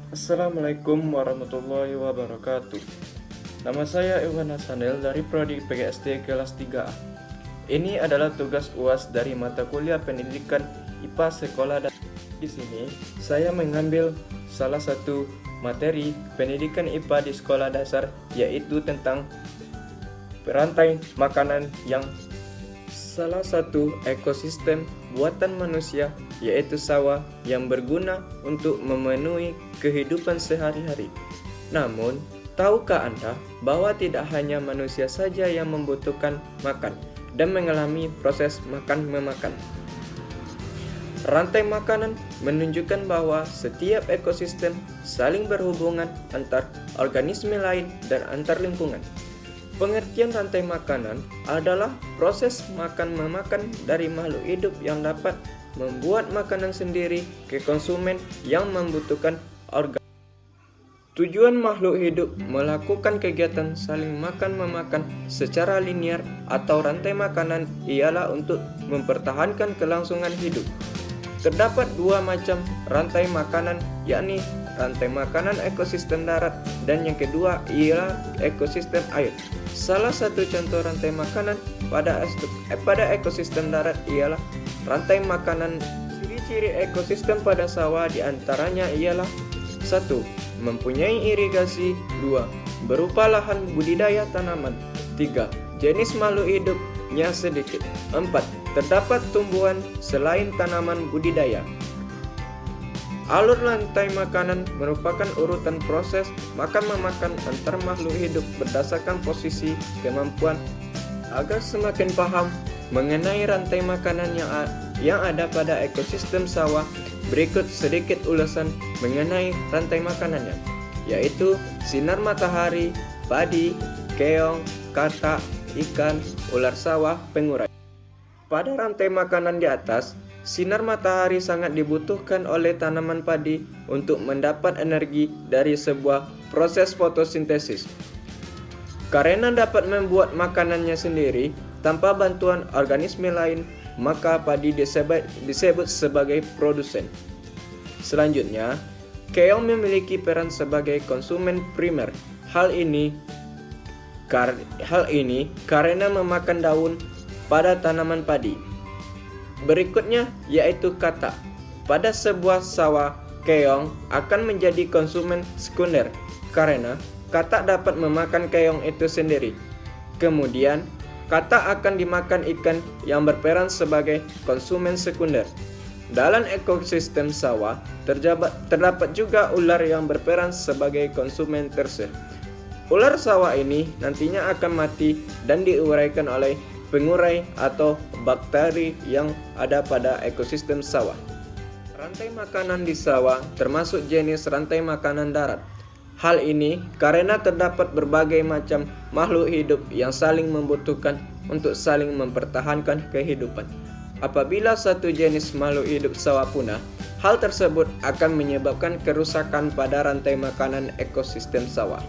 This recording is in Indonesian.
Assalamualaikum warahmatullahi wabarakatuh. Nama saya Iwan Hasanel dari Prodi PGSD kelas 3A. Ini adalah tugas UAS dari mata kuliah pendidikan IPA sekolah dan di sini saya mengambil salah satu materi pendidikan IPA di sekolah dasar, yaitu tentang rantai makanan yang salah satu ekosistem buatan manusia, yaitu sawah yang berguna untuk memenuhi kehidupan sehari-hari. Namun, tahukah Anda bahwa tidak hanya manusia saja yang membutuhkan makan dan mengalami proses makan-memakan? Rantai makanan menunjukkan bahwa setiap ekosistem saling berhubungan antar organisme lain dan antar lingkungan. Pengertian rantai makanan adalah proses makan-memakan dari makhluk hidup yang dapat membuat makanan sendiri ke konsumen yang membutuhkan organ. Tujuan makhluk hidup melakukan kegiatan saling makan-memakan secara linear atau rantai makanan ialah untuk mempertahankan kelangsungan hidup. Terdapat dua macam rantai makanan, yakni rantai makanan ekosistem darat dan yang kedua ialah ekosistem air. Salah satu contoh rantai makanan pada ekosistem darat ialah rantai makanan. Ciri-ciri ekosistem pada sawah diantaranya ialah 1. Mempunyai irigasi. 2. Berupa lahan budidaya tanaman. 3. Jenis makhluk hidupnya sedikit. 4. Terdapat tumbuhan selain tanaman budidaya. Alur rantai makanan merupakan urutan proses makan-memakan antar makhluk hidup berdasarkan posisi kemampuan. Agar semakin paham mengenai rantai makanan yang ada pada ekosistem sawah, berikut sedikit ulasan mengenai rantai makanannya, yaitu sinar matahari, padi, keong, katak, ikan, ular sawah, pengurai. Pada rantai makanan di atas, sinar matahari sangat dibutuhkan oleh tanaman padi untuk mendapat energi dari sebuah proses fotosintesis. Karena dapat membuat makanannya sendiri tanpa bantuan organisme lain, maka padi disebut sebagai produsen. Selanjutnya, keong memiliki peran sebagai konsumen primer. Hal ini karena memakan daun pada tanaman padi. Berikutnya yaitu katak. Pada sebuah sawah, keong akan menjadi konsumen sekunder karena katak dapat memakan keong itu sendiri. Kemudian, katak akan dimakan ikan yang berperan sebagai konsumen sekunder. Dalam ekosistem sawah, terdapat juga ular yang berperan sebagai konsumen tersier. Ular sawah ini nantinya akan mati dan diuraikan oleh pengurai atau bakteri yang ada pada ekosistem sawah. Rantai makanan di sawah termasuk jenis rantai makanan darat. Hal ini karena terdapat berbagai macam makhluk hidup yang saling membutuhkan untuk saling mempertahankan kehidupan. Apabila satu jenis makhluk hidup sawah punah, hal tersebut akan menyebabkan kerusakan pada rantai makanan ekosistem sawah.